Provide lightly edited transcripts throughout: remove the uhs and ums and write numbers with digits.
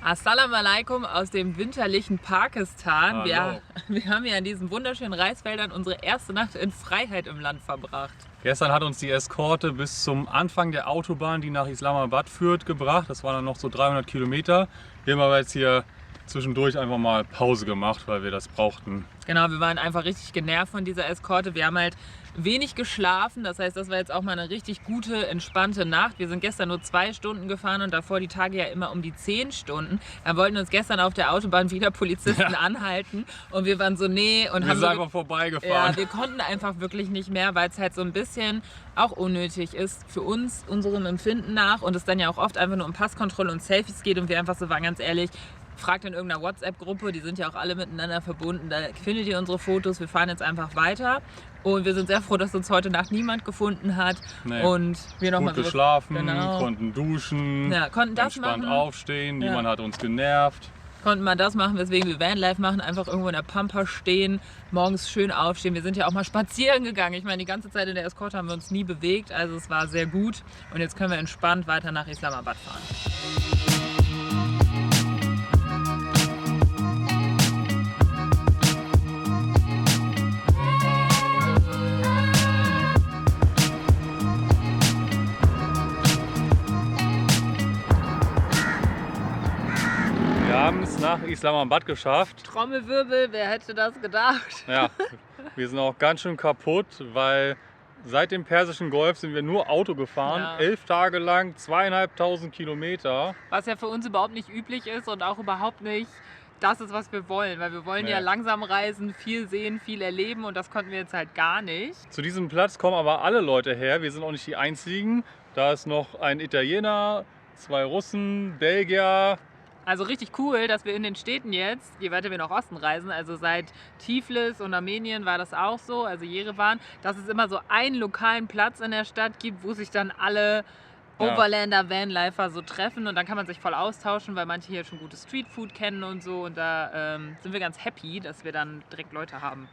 Assalamu alaikum aus dem winterlichen Pakistan. Hallo. Wir haben hier an diesen wunderschönen Reisfeldern unsere erste Nacht in Freiheit im Land verbracht. Gestern hat uns die Eskorte bis zum Anfang der Autobahn, die nach Islamabad führt, gebracht. Das waren dann noch so 300 Kilometer. Wir haben aber jetzt hier zwischendurch einfach mal Pause gemacht, weil wir das brauchten. Genau, wir waren einfach richtig genervt von dieser Eskorte. Wir haben halt wenig geschlafen, das heißt, das war jetzt auch mal eine richtig gute, entspannte Nacht. Wir sind gestern nur 2 Stunden gefahren und davor die Tage ja immer um die 10 Stunden. Da wollten uns gestern auf der Autobahn wieder Polizisten anhalten und wir waren so, nee. Und wir sind einfach vorbeigefahren. Ja, wir konnten einfach wirklich nicht mehr, weil es halt so ein bisschen auch unnötig ist für uns, unserem Empfinden nach, und es dann ja auch oft einfach nur um Passkontrolle und Selfies geht und wir einfach so waren, ganz ehrlich, fragt in irgendeiner WhatsApp-Gruppe, die sind ja auch alle miteinander verbunden, da findet ihr unsere Fotos, wir fahren jetzt einfach weiter. Und wir sind sehr froh, dass uns heute Nacht niemand gefunden hat. Nee. Und wir noch gut mal so geschlafen, genau. konnten duschen, Ja, konnten das entspannt machen. aufstehen, niemand hat uns genervt. Konnten mal das machen, weswegen wir Vanlife machen, einfach irgendwo in der Pampa stehen, morgens schön aufstehen. Wir sind ja auch mal spazieren gegangen. Ich meine, die ganze Zeit in der Eskorte haben wir uns nie bewegt, also es war sehr gut. Und jetzt können wir entspannt weiter nach Islamabad fahren. Wir haben es nach Islamabad geschafft. Trommelwirbel, wer hätte das gedacht? Ja, wir sind auch ganz schön kaputt, weil seit dem Persischen Golf sind wir nur Auto gefahren. Ja. 11 Tage lang, 2.500 Kilometer. Was ja für uns überhaupt nicht üblich ist und auch überhaupt nicht das ist, was wir wollen. Weil wir wollen ja langsam reisen, viel sehen, viel erleben und das konnten wir jetzt halt gar nicht. Zu diesem Platz kommen aber alle Leute her. Wir sind auch nicht die Einzigen. Da ist noch ein Italiener, 2 Russen, Belgier. Also richtig cool, dass wir in den Städten jetzt, je weiter wir nach Osten reisen, also seit Tiflis und Armenien war das auch so, also Jerewan, dass es immer so einen lokalen Platz in der Stadt gibt, wo sich dann alle Overlander, Vanlifer so treffen und dann kann man sich voll austauschen, weil manche hier schon gutes Streetfood kennen und so, und da sind wir ganz happy, dass wir dann direkt Leute haben.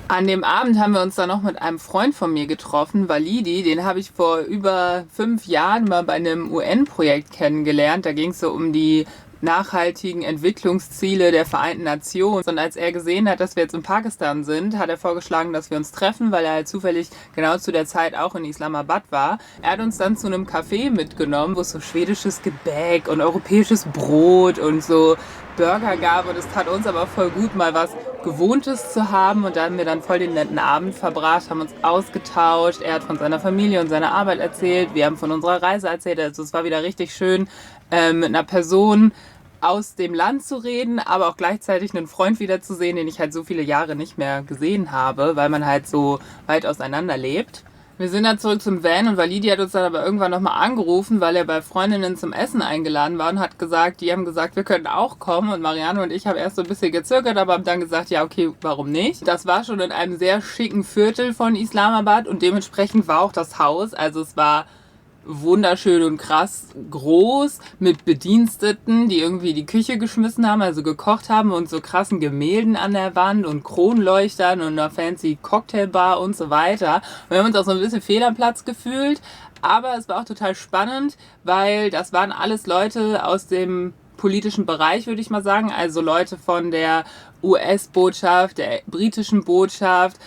An dem Abend haben wir uns dann noch mit einem Freund von mir getroffen, Walidi, den habe ich vor über 5 Jahren mal bei einem UN-Projekt kennengelernt. Da ging es so um die nachhaltigen Entwicklungsziele der Vereinten Nationen. Und als er gesehen hat, dass wir jetzt in Pakistan sind, hat er vorgeschlagen, dass wir uns treffen, weil er halt zufällig genau zu der Zeit auch in Islamabad war. Er hat uns dann zu einem Café mitgenommen, wo es so schwedisches Gebäck und europäisches Brot und so Burger gab, und es tat uns aber voll gut, mal was Gewohntes zu haben, und da haben wir dann voll den netten Abend verbracht, haben uns ausgetauscht, er hat von seiner Familie und seiner Arbeit erzählt, wir haben von unserer Reise erzählt, also es war wieder richtig schön, mit einer Person aus dem Land zu reden, aber auch gleichzeitig einen Freund wiederzusehen, den ich halt so viele Jahre nicht mehr gesehen habe, weil man halt so weit auseinander lebt. Wir sind dann zurück zum Van und Walidi hat uns dann aber irgendwann nochmal angerufen, weil er bei Freundinnen zum Essen eingeladen war und hat gesagt, die haben gesagt, wir könnten auch kommen, und Marianne und ich haben erst so ein bisschen gezögert, aber haben dann gesagt, ja okay, warum nicht? Das war schon in einem sehr schicken Viertel von Islamabad und dementsprechend war auch das Haus, also es war wunderschön und krass groß mit Bediensteten, die irgendwie die Küche geschmissen haben, also gekocht haben, und so krassen Gemälden an der Wand und Kronleuchtern und einer fancy Cocktailbar und so weiter. Und wir haben uns auch so ein bisschen fehl am Platz gefühlt, aber es war auch total spannend, weil das waren alles Leute aus dem politischen Bereich, würde ich mal sagen, also Leute von der US-Botschaft, der britischen Botschaft,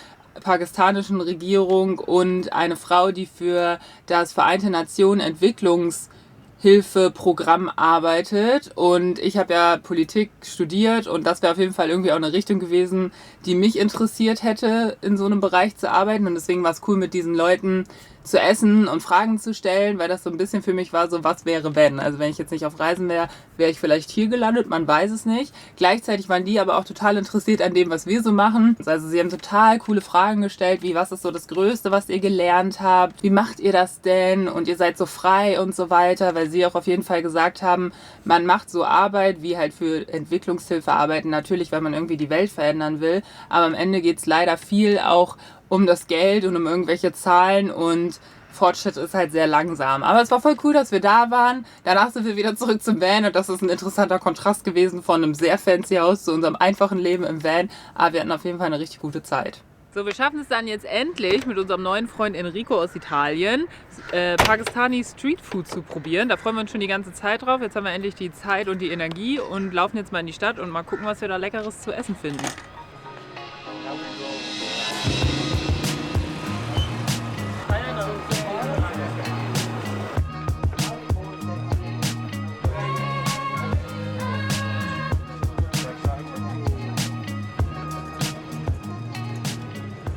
pakistanischen Regierung und eine Frau, die für das Vereinte Nationen Entwicklungshilfeprogramm arbeitet. Und ich habe ja Politik studiert und das wäre auf jeden Fall irgendwie auch eine Richtung gewesen, die mich interessiert hätte, in so einem Bereich zu arbeiten. Und deswegen war es cool, mit diesen Leuten zu essen und Fragen zu stellen, weil das so ein bisschen für mich war, so was wäre wenn. Also wenn ich jetzt nicht auf Reisen wäre, wäre ich vielleicht hier gelandet, man weiß es nicht. Gleichzeitig waren die aber auch total interessiert an dem, was wir so machen. Also sie haben total coole Fragen gestellt, wie was ist so das Größte, was ihr gelernt habt? Wie macht ihr das denn? Und ihr seid so frei und so weiter, weil sie auch auf jeden Fall gesagt haben, man macht so Arbeit, wie halt für Entwicklungshilfe arbeiten, natürlich, weil man irgendwie die Welt verändern will. Aber am Ende geht es leider viel auch um das Geld und um irgendwelche Zahlen, und Fortschritt ist halt sehr langsam. Aber es war voll cool, dass wir da waren. Danach sind wir wieder zurück zum Van und das ist ein interessanter Kontrast gewesen von einem sehr fancy Haus zu unserem einfachen Leben im Van. Aber wir hatten auf jeden Fall eine richtig gute Zeit. So, wir schaffen es dann jetzt endlich mit unserem neuen Freund Enrico aus Italien, Pakistani Streetfood zu probieren. Da freuen wir uns schon die ganze Zeit drauf. Jetzt haben wir endlich die Zeit und die Energie und laufen jetzt mal in die Stadt und mal gucken, was wir da Leckeres zu essen finden.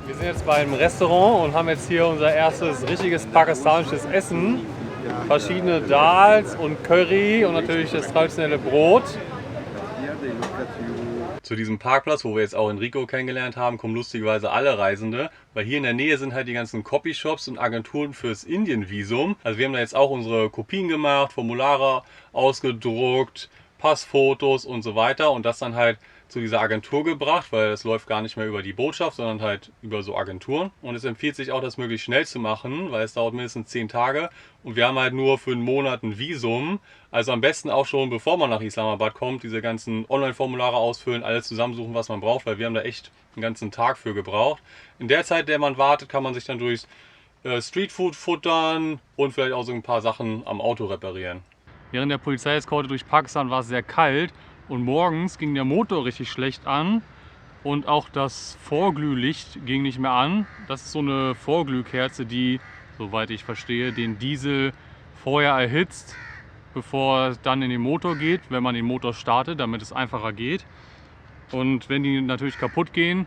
Wir sind jetzt beim Restaurant und haben jetzt hier unser erstes richtiges pakistanisches Essen. Verschiedene Dals und Curry und natürlich das traditionelle Brot. Zu diesem Parkplatz, wo wir jetzt auch Enrico kennengelernt haben, kommen lustigerweise alle Reisende, weil hier in der Nähe sind halt die ganzen Copyshops und Agenturen fürs Indien-Visum. Also wir haben da jetzt auch unsere Kopien gemacht, Formulare ausgedruckt, Passfotos und so weiter und das dann halt zu dieser Agentur gebracht, weil es läuft gar nicht mehr über die Botschaft, sondern halt über so Agenturen. Und es empfiehlt sich auch, das möglichst schnell zu machen, weil es dauert mindestens 10 Tage. Und wir haben halt nur für einen Monat ein Visum. Also am besten auch schon, bevor man nach Islamabad kommt, diese ganzen Online-Formulare ausfüllen, alles zusammensuchen, was man braucht, weil wir haben da echt einen ganzen Tag für gebraucht. In der Zeit, in der man wartet, kann man sich dann durch Streetfood futtern und vielleicht auch so ein paar Sachen am Auto reparieren. Während der Polizeieskorte durch Pakistan war es sehr kalt. Und morgens ging der Motor richtig schlecht an und auch das Vorglühlicht ging nicht mehr an. Das ist so eine Vorglühkerze, die, soweit ich verstehe, den Diesel vorher erhitzt, bevor es dann in den Motor geht, wenn man den Motor startet, damit es einfacher geht. Und wenn die natürlich kaputt gehen,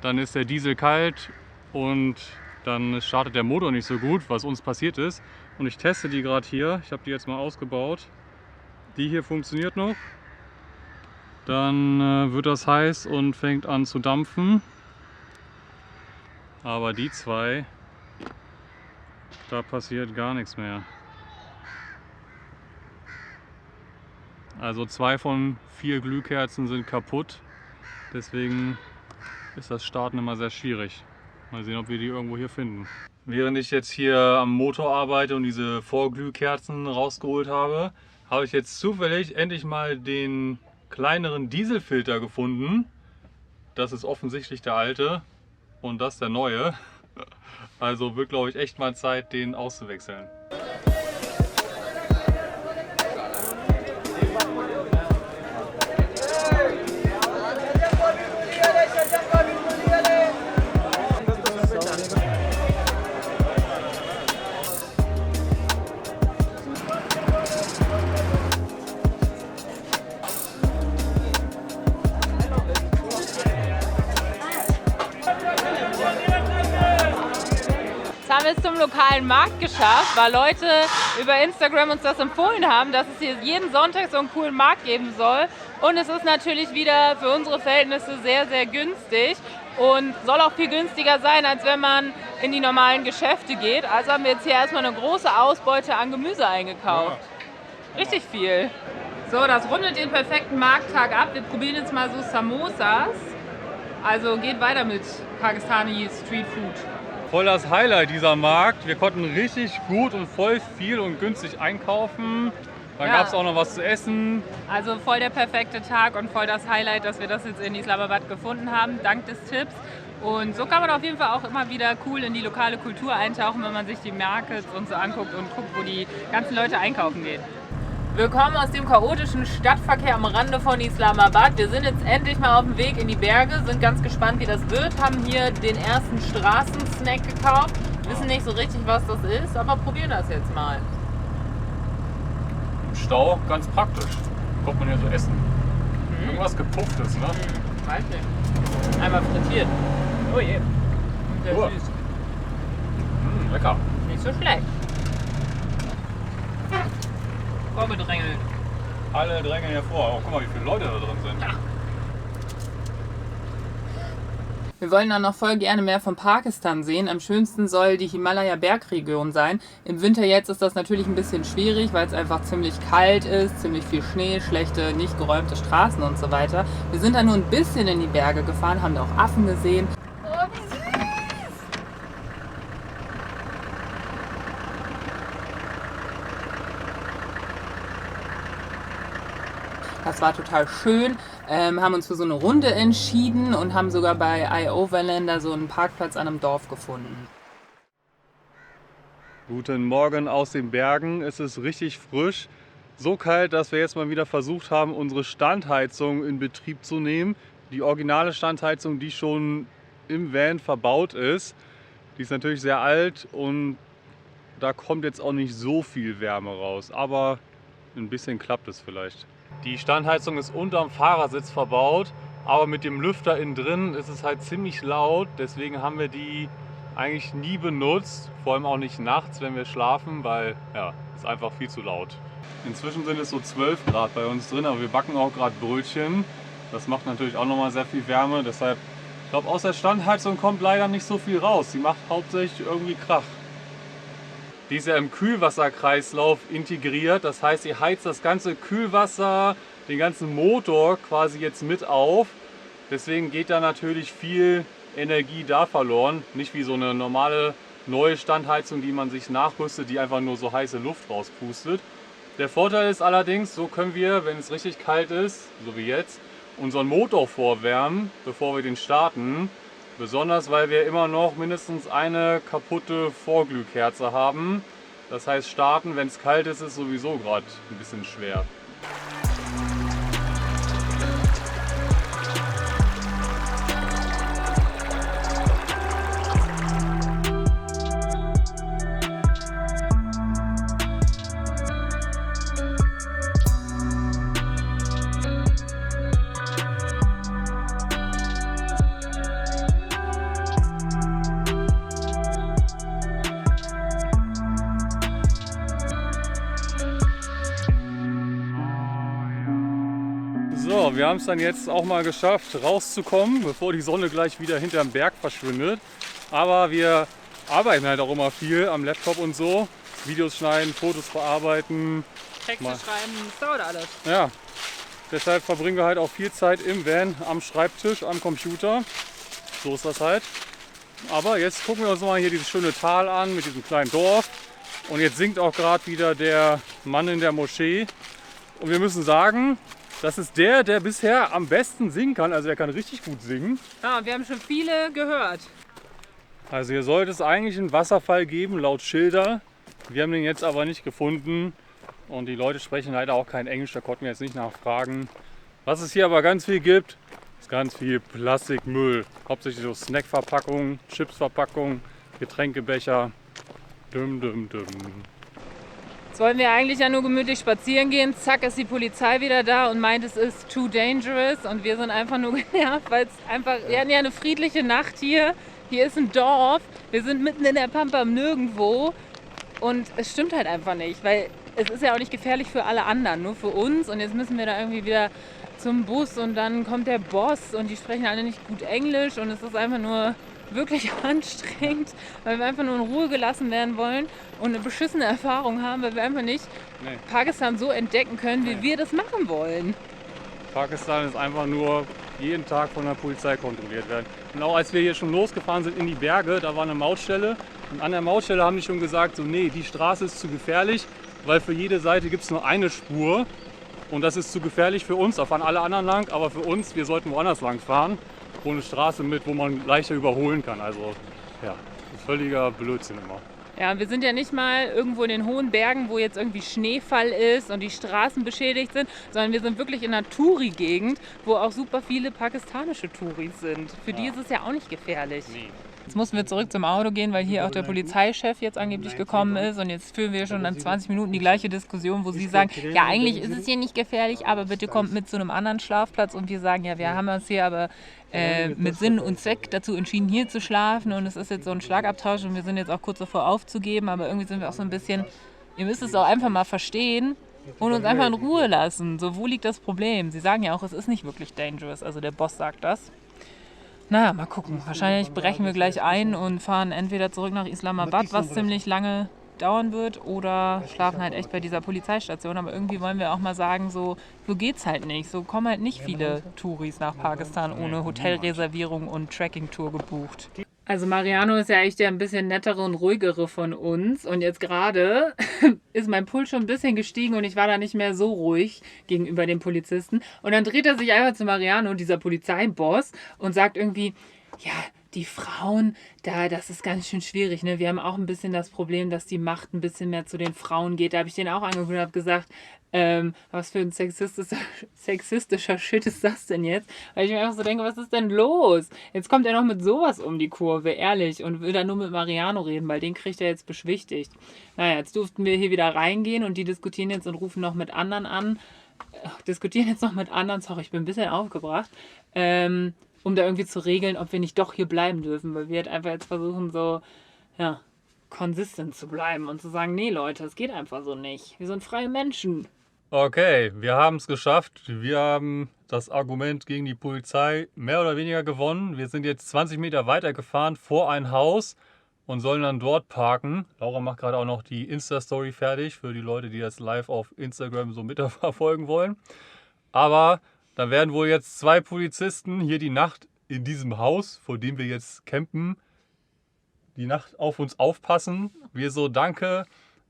dann ist der Diesel kalt und dann startet der Motor nicht so gut, was uns passiert ist. Und ich teste die gerade hier. Ich habe die jetzt mal ausgebaut. Die hier funktioniert noch. Dann wird das heiß und fängt an zu dampfen. Aber die zwei, da passiert gar nichts mehr. Also 2 von 4 Glühkerzen sind kaputt. Deswegen ist das Starten immer sehr schwierig. Mal sehen, ob wir die irgendwo hier finden. Während ich jetzt hier am Motor arbeite und diese Vorglühkerzen rausgeholt habe, habe ich jetzt zufällig endlich mal den kleineren Dieselfilter gefunden. Das ist offensichtlich der alte und das der neue. Also wird, glaube ich, echt mal Zeit, den auszuwechseln. Jetzt haben wir es zum lokalen Markt geschafft, weil Leute über Instagram uns das empfohlen haben, dass es hier jeden Sonntag so einen coolen Markt geben soll. Und es ist natürlich wieder für unsere Verhältnisse sehr, sehr günstig und soll auch viel günstiger sein, als wenn man in die normalen Geschäfte geht. Also haben wir jetzt hier erstmal eine große Ausbeute an Gemüse eingekauft. Richtig viel. So, das rundet den perfekten Markttag ab. Wir probieren jetzt mal so Samosas. Also geht weiter mit Pakistani Streetfood. Voll das Highlight dieser Markt. Wir konnten richtig gut und voll viel und günstig einkaufen. Dann gab es auch noch was zu essen. Also voll der perfekte Tag und voll das Highlight, dass wir das jetzt in Islamabad gefunden haben, dank des Tipps. Und so kann man auf jeden Fall auch immer wieder cool in die lokale Kultur eintauchen, wenn man sich die Markets und so anguckt und guckt, wo die ganzen Leute einkaufen gehen. Wir kommen aus dem chaotischen Stadtverkehr am Rande von Islamabad. Wir sind jetzt endlich mal auf dem Weg in die Berge, sind ganz gespannt, wie das wird. Haben hier den ersten Straßensnack gekauft. Wissen nicht so richtig, was das ist, aber probieren das jetzt mal. Im Stau ganz praktisch. Kommt man ja so essen. Irgendwas Gepufftes, ne? Weiß nicht. Einmal frittiert. Oh je. Sehr süß. Lecker. Nicht so schlecht. Vorgedrängelt. Alle drängeln hervor. Oh, guck mal, wie viele Leute da drin sind. Ja. Wir wollen dann noch voll gerne mehr von Pakistan sehen. Am schönsten soll die Himalaya-Bergregion sein. Im Winter jetzt ist das natürlich ein bisschen schwierig, weil es einfach ziemlich kalt ist, ziemlich viel Schnee, schlechte, nicht geräumte Straßen und so weiter. Wir sind da nur ein bisschen in die Berge gefahren, haben da auch Affen gesehen. Das war total schön. Haben uns für so eine Runde entschieden und haben sogar bei I.Overlander so einen Parkplatz an einem Dorf gefunden. Guten Morgen aus den Bergen. Es ist richtig frisch. So kalt, dass wir jetzt mal wieder versucht haben, unsere Standheizung in Betrieb zu nehmen. Die originale Standheizung, die schon im Van verbaut ist. Die ist natürlich sehr alt und da kommt jetzt auch nicht so viel Wärme raus. Aber ein bisschen klappt es vielleicht. Die Standheizung ist unterm Fahrersitz verbaut, aber mit dem Lüfter innen drin ist es halt ziemlich laut. Deswegen haben wir die eigentlich nie benutzt, vor allem auch nicht nachts, wenn wir schlafen, weil ja, ist einfach viel zu laut. Inzwischen sind es so 12 Grad bei uns drin, aber wir backen auch gerade Brötchen. Das macht natürlich auch nochmal sehr viel Wärme. Deshalb, ich glaube, aus der Standheizung kommt leider nicht so viel raus. Sie macht hauptsächlich irgendwie Krach. Die ist ja im Kühlwasserkreislauf integriert. Das heißt, sie heizt das ganze Kühlwasser, den ganzen Motor quasi jetzt mit auf. Deswegen geht da natürlich viel Energie da verloren. Nicht wie so eine normale neue Standheizung, die man sich nachrüstet, die einfach nur so heiße Luft rauspustet. Der Vorteil ist allerdings, so können wir, wenn es richtig kalt ist, so wie jetzt, unseren Motor vorwärmen, bevor wir den starten. Besonders, weil wir immer noch mindestens eine kaputte Vorglühkerze haben. Das heißt, starten, wenn es kalt ist, ist sowieso gerade ein bisschen schwer. So, wir haben es dann jetzt auch mal geschafft, rauszukommen, bevor die Sonne gleich wieder hinterm Berg verschwindet. Aber wir arbeiten halt auch immer viel am Laptop und so. Videos schneiden, Fotos bearbeiten. Texte schreiben, das dauert alles. Ja, deshalb verbringen wir halt auch viel Zeit im Van, am Schreibtisch, am Computer. So ist das halt. Aber jetzt gucken wir uns mal hier dieses schöne Tal an mit diesem kleinen Dorf. Und jetzt singt auch gerade wieder der Mann in der Moschee. Und wir müssen sagen, das ist der bisher am besten singen kann. Also er kann richtig gut singen. Ja, wir haben schon viele gehört. Also hier sollte es eigentlich einen Wasserfall geben, laut Schilder. Wir haben den jetzt aber nicht gefunden. Und die Leute sprechen leider auch kein Englisch, da konnten wir jetzt nicht nachfragen. Was es hier aber ganz viel gibt, ist ganz viel Plastikmüll. Hauptsächlich so Snackverpackungen, Chipsverpackungen, Getränkebecher. Düm, düm, düm. Jetzt wollten wir eigentlich ja nur gemütlich spazieren gehen. Zack, ist die Polizei wieder da und meint, es ist too dangerous. Und wir sind einfach nur genervt, weil es einfach, wir hatten ja eine friedliche Nacht hier. Hier ist ein Dorf. Wir sind mitten in der Pampa im Nirgendwo. Und es stimmt halt einfach nicht, weil es ist ja auch nicht gefährlich für alle anderen, nur für uns. Und jetzt müssen wir da irgendwie wieder zum Bus und dann kommt der Boss und die sprechen alle nicht gut Englisch. Und es ist einfach nur wirklich anstrengend, weil wir einfach nur in Ruhe gelassen werden wollen und eine beschissene Erfahrung haben, weil wir einfach nicht Pakistan so entdecken können, wie wir das machen wollen. Pakistan ist einfach nur jeden Tag von der Polizei kontrolliert werden. Und auch als wir hier schon losgefahren sind in die Berge, da war eine Mautstelle und an der Mautstelle haben die schon gesagt, so nee, die Straße ist zu gefährlich, weil für jede Seite gibt es nur eine Spur und das ist zu gefährlich für uns, da fahren alle anderen lang, aber für uns, wir sollten woanders lang fahren. Wo eine Straße mit, wo man leichter überholen kann. Also ja, völliger Blödsinn immer. Ja, wir sind ja nicht mal irgendwo in den hohen Bergen, wo jetzt irgendwie Schneefall ist und die Straßen beschädigt sind, sondern wir sind wirklich in einer Touri-Gegend, wo auch super viele pakistanische Touris sind. Für die ist es ja auch nicht gefährlich. Nee. Jetzt mussten wir zurück zum Auto gehen, weil hier auch der Polizeichef jetzt angeblich gekommen ist. Und jetzt führen wir schon dann 20 Minuten die gleiche Diskussion, wo sie sagen, ja eigentlich ist es hier nicht gefährlich, aber bitte kommt mit zu einem anderen Schlafplatz. Und wir sagen, ja wir haben uns hier aber mit Sinn und Zweck dazu entschieden, hier zu schlafen. Und es ist jetzt so ein Schlagabtausch und wir sind jetzt auch kurz davor aufzugeben. Aber irgendwie sind wir auch so ein bisschen, ihr müsst es auch einfach mal verstehen und uns einfach in Ruhe lassen. So, wo liegt das Problem? Sie sagen ja auch, es ist nicht wirklich dangerous. Also der Boss sagt das. Naja, mal gucken. Wahrscheinlich brechen wir gleich ein und fahren entweder zurück nach Islamabad, was ziemlich lange dauern wird, oder schlafen halt echt bei dieser Polizeistation. Aber irgendwie wollen wir auch mal sagen, so geht's halt nicht. So kommen halt nicht viele Touris nach Pakistan ohne Hotelreservierung und Trekkingtour gebucht. Also Mariano ist ja echt der ein bisschen nettere und ruhigere von uns. Und jetzt gerade ist mein Puls schon ein bisschen gestiegen und ich war da nicht mehr so ruhig gegenüber dem Polizisten. Und dann dreht er sich einfach zu Mariano, dieser Polizeiboss, und sagt irgendwie, ja, die Frauen, das ist ganz schön schwierig. Ne? Wir haben auch ein bisschen das Problem, dass die Macht ein bisschen mehr zu den Frauen geht. Da habe ich den auch angeguckt und habe gesagt, was für ein sexistischer Shit ist das denn jetzt? Weil ich mir einfach so denke, was ist denn los? Jetzt kommt er noch mit sowas um die Kurve, ehrlich, und will dann nur mit Mariano reden, weil den kriegt er jetzt beschwichtigt. Naja, jetzt durften wir hier wieder reingehen und die diskutieren jetzt und rufen noch mit anderen an. Sorry, ich bin ein bisschen aufgebracht. Um da irgendwie zu regeln, ob wir nicht doch hier bleiben dürfen, weil wir halt einfach jetzt versuchen, so, ja, konsistent zu bleiben und zu sagen, nee Leute, es geht einfach so nicht. Wir sind freie Menschen. Okay, wir haben es geschafft. Wir haben das Argument gegen die Polizei mehr oder weniger gewonnen. Wir sind jetzt 20 Meter weiter gefahren vor ein Haus und sollen dann dort parken. Laura macht gerade auch noch die Insta-Story fertig für die Leute, die das live auf Instagram so mitverfolgen wollen. Aber dann werden wohl jetzt 2 Polizisten hier die Nacht in diesem Haus, vor dem wir jetzt campen, die Nacht auf uns aufpassen. Wir so, danke,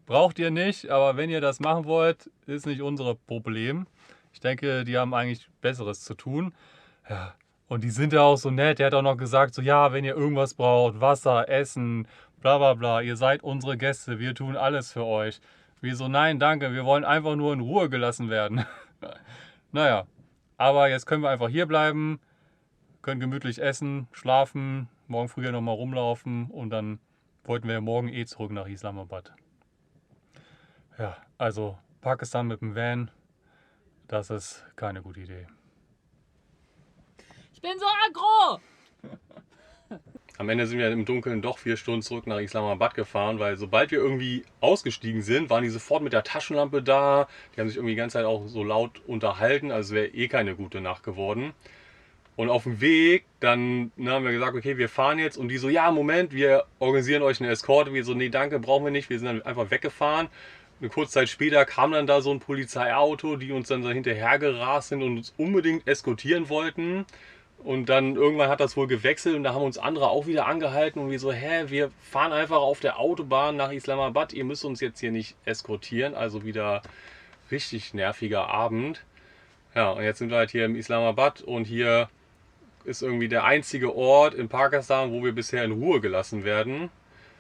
braucht ihr nicht, aber wenn ihr das machen wollt, ist nicht unser Problem. Ich denke, die haben eigentlich Besseres zu tun. Ja, und die sind ja auch so nett. Der hat auch noch gesagt, so ja, wenn ihr irgendwas braucht, Wasser, Essen, bla bla bla, ihr seid unsere Gäste, wir tun alles für euch. Wir so, nein, danke, wir wollen einfach nur in Ruhe gelassen werden. Naja, aber jetzt können wir einfach hier bleiben, können gemütlich essen, schlafen, morgen früh nochmal rumlaufen und dann wollten wir morgen eh zurück nach Islamabad. Ja, also Pakistan mit dem Van, das ist keine gute Idee. Ich bin so aggro! Am Ende sind wir im Dunkeln doch 4 Stunden zurück nach Islamabad gefahren, weil sobald wir irgendwie ausgestiegen sind, waren die sofort mit der Taschenlampe da. Die haben sich irgendwie die ganze Zeit auch so laut unterhalten, also es wäre eh keine gute Nacht geworden. Und auf dem Weg, dann haben wir gesagt, okay, wir fahren jetzt. Und die so, ja, Moment, wir organisieren euch eine Eskorte. Wir so, nee, danke, brauchen wir nicht. Wir sind dann einfach weggefahren. Eine kurze Zeit später kam dann da so ein Polizeiauto, die uns dann so hinterher gerast sind und uns unbedingt eskortieren wollten. Und dann irgendwann hat das wohl gewechselt und da haben uns andere auch wieder angehalten und wir so, wir fahren einfach auf der Autobahn nach Islamabad, ihr müsst uns jetzt hier nicht eskortieren. Also wieder richtig nerviger Abend. Ja, und jetzt sind wir halt hier im Islamabad und hier ist irgendwie der einzige Ort in Pakistan, wo wir bisher in Ruhe gelassen werden.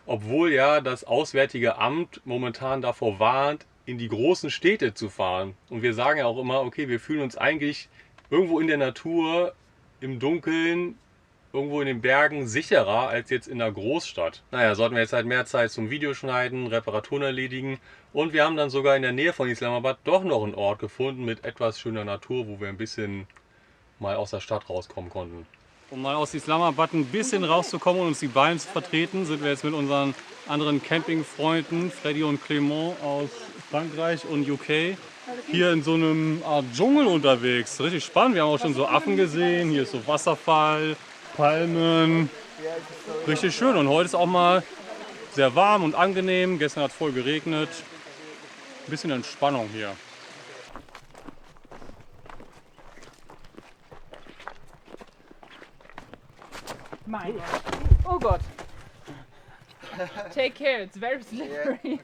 Obwohl ja das Auswärtige Amt momentan davor warnt, in die großen Städte zu fahren. Und wir sagen ja auch immer, okay, wir fühlen uns eigentlich irgendwo in der Natur, im Dunkeln, irgendwo in den Bergen sicherer als jetzt in der Großstadt. Naja, so hatten wir jetzt halt mehr Zeit zum Videoschneiden, Reparaturen erledigen und wir haben dann sogar in der Nähe von Islamabad doch noch einen Ort gefunden mit etwas schöner Natur, wo wir ein bisschen mal aus der Stadt rauskommen konnten. Um mal aus Islamabad ein bisschen rauszukommen und uns die Beine zu vertreten, sind wir jetzt mit unseren anderen Campingfreunden, Freddy und Clément aus Frankreich und UK, hier in so einem Art Dschungel unterwegs. Richtig spannend, wir haben auch schon so Affen gesehen, hier ist so Wasserfall, Palmen, richtig schön. Und heute ist auch mal sehr warm und angenehm, gestern hat es voll geregnet, ein bisschen Entspannung hier. Mein Gott. Oh Gott. Take care, it's very slippery.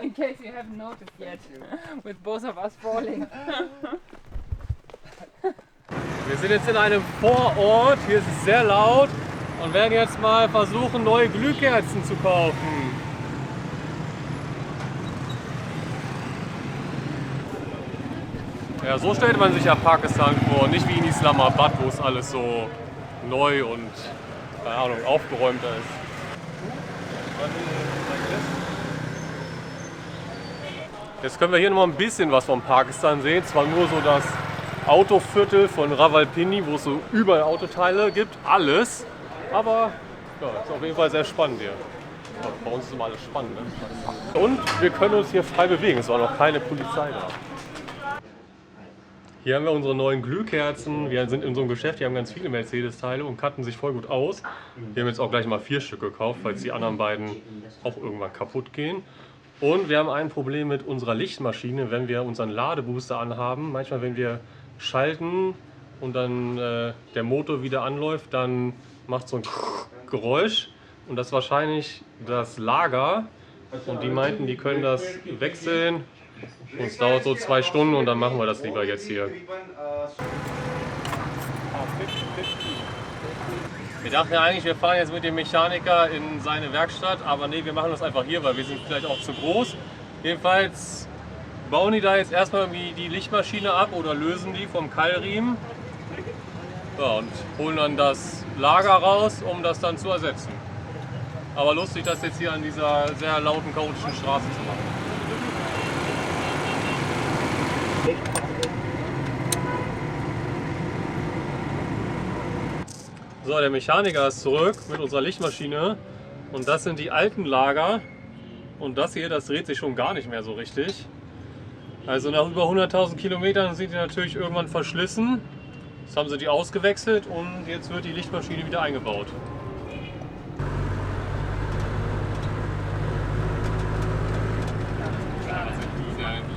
In case you haven't noticed yet. With both of us falling. Wir sind jetzt in einem Vorort, hier ist es sehr laut und werden jetzt mal versuchen, neue Glühkerzen zu kaufen. Ja, so stellt man sich ja Pakistan vor, nicht wie in Islamabad, wo es alles so neu und, keine Ahnung, aufgeräumter ist. Jetzt können wir hier noch mal ein bisschen was von Pakistan sehen. Zwar nur so das Autoviertel von Rawalpindi, wo es so überall Autoteile gibt, alles. Aber ja, ist auf jeden Fall sehr spannend hier. Ja, bei uns ist immer alles spannend. Ne? Und wir können uns hier frei bewegen. Es war noch keine Polizei da. Hier haben wir unsere neuen Glühkerzen. Wir sind in so einem Geschäft, die haben ganz viele Mercedes-Teile und kannten sich voll gut aus. Wir haben jetzt auch gleich mal 4 Stück gekauft, falls die anderen beiden auch irgendwann kaputt gehen. Und wir haben ein Problem mit unserer Lichtmaschine, wenn wir unseren Ladebooster anhaben. Manchmal, wenn wir schalten und dann der Motor wieder anläuft, dann macht so ein Geräusch und das ist wahrscheinlich das Lager. Und die meinten, die können das wechseln. Und es dauert so 2 Stunden und dann machen wir das lieber jetzt hier. Wir dachten ja eigentlich, wir fahren jetzt mit dem Mechaniker in seine Werkstatt, aber nee, wir machen das einfach hier, weil wir sind vielleicht auch zu groß. Jedenfalls bauen die da jetzt erstmal irgendwie die Lichtmaschine ab oder lösen die vom Keilriemen. Ja, und holen dann das Lager raus, um das dann zu ersetzen. Aber lustig, das jetzt hier an dieser sehr lauten, chaotischen Straße zu machen. So, der Mechaniker ist zurück mit unserer Lichtmaschine und das sind die alten Lager und das hier, das dreht sich schon gar nicht mehr so richtig. Also nach über 100.000 Kilometern sind die natürlich irgendwann verschlissen. Jetzt haben sie die ausgewechselt und jetzt wird die Lichtmaschine wieder eingebaut.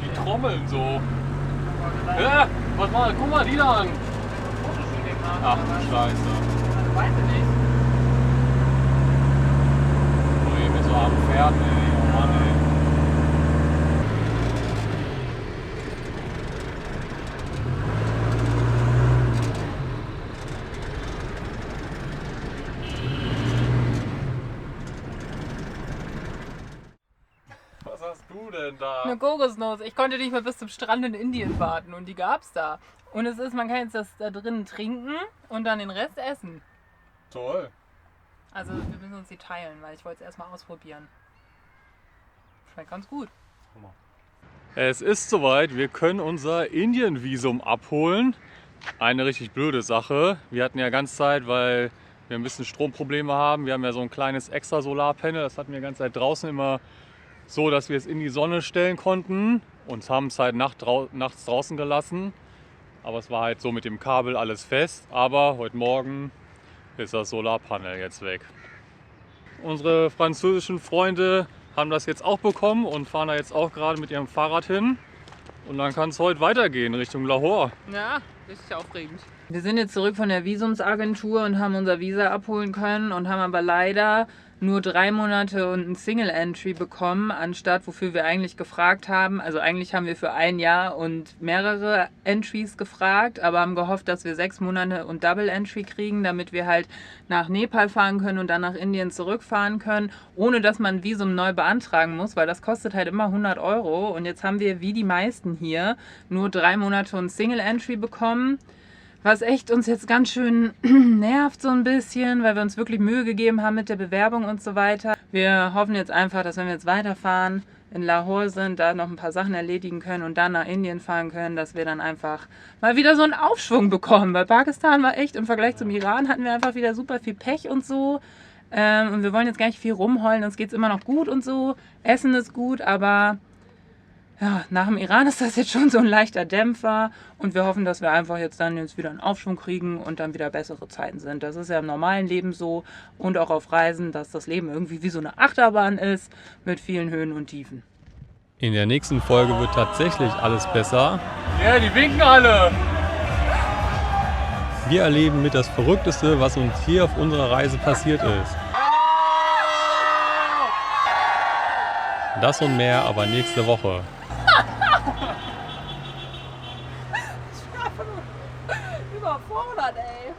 Die trommeln so. Ja, was mal, guck mal die da an. Ach du Scheiße. Weiß ich nicht. Oh, mit so armen Pferden, ey. Oh Mann, ey. Was hast du denn da? Eine Kokosnuss. Ich konnte nicht mehr bis zum Strand in Indien warten und die gab's da. Und es ist, man kann jetzt das da drinnen trinken und dann den Rest essen. Toll. Also wir müssen uns die teilen, weil ich wollte es erstmal ausprobieren. Schmeckt ganz gut. Es ist soweit, wir können unser Indien-Visum abholen. Eine richtig blöde Sache. Wir hatten ja ganz Zeit, weil wir ein bisschen Stromprobleme haben. Wir haben ja so ein kleines extra Solarpanel, das hatten wir die ganze Zeit draußen immer so, dass wir es in die Sonne stellen konnten. Und haben es halt nachts draußen gelassen. Aber es war halt so mit dem Kabel alles fest. Aber heute Morgen ist das Solarpanel jetzt weg. Unsere französischen Freunde haben das jetzt auch bekommen und fahren da jetzt auch gerade mit ihrem Fahrrad hin. Und dann kann es heute weitergehen Richtung Lahore. Ja, richtig aufregend. Wir sind jetzt zurück von der Visumsagentur und haben unser Visa abholen können und haben aber leider nur 3 Monate und ein Single Entry bekommen, anstatt wofür wir eigentlich gefragt haben. Also eigentlich haben wir für 1 Jahr und mehrere Entries gefragt, aber haben gehofft, dass wir 6 Monate und Double Entry kriegen, damit wir halt nach Nepal fahren können und dann nach Indien zurückfahren können, ohne dass man ein Visum neu beantragen muss, weil das kostet halt immer 100 €. Und jetzt haben wir, wie die meisten hier, nur 3 Monate und Single Entry bekommen. Was echt uns jetzt ganz schön nervt so ein bisschen, weil wir uns wirklich Mühe gegeben haben mit der Bewerbung und so weiter. Wir hoffen jetzt einfach, dass wenn wir jetzt weiterfahren, in Lahore sind, da noch ein paar Sachen erledigen können und dann nach Indien fahren können, dass wir dann einfach mal wieder so einen Aufschwung bekommen. Weil Pakistan war echt, im Vergleich zum Iran hatten wir einfach wieder super viel Pech und so. Und wir wollen jetzt gar nicht viel rumheulen, uns geht es immer noch gut und so. Essen ist gut, aber ja, nach dem Iran ist das jetzt schon so ein leichter Dämpfer und wir hoffen, dass wir einfach jetzt wieder einen Aufschwung kriegen und dann wieder bessere Zeiten sind. Das ist ja im normalen Leben so und auch auf Reisen, dass das Leben irgendwie wie so eine Achterbahn ist mit vielen Höhen und Tiefen. In der nächsten Folge wird tatsächlich alles besser. Ja, die winken alle! Wir erleben mit das Verrückteste, was uns hier auf unserer Reise passiert ist. Das und mehr aber nächste Woche. Überfordert, ey.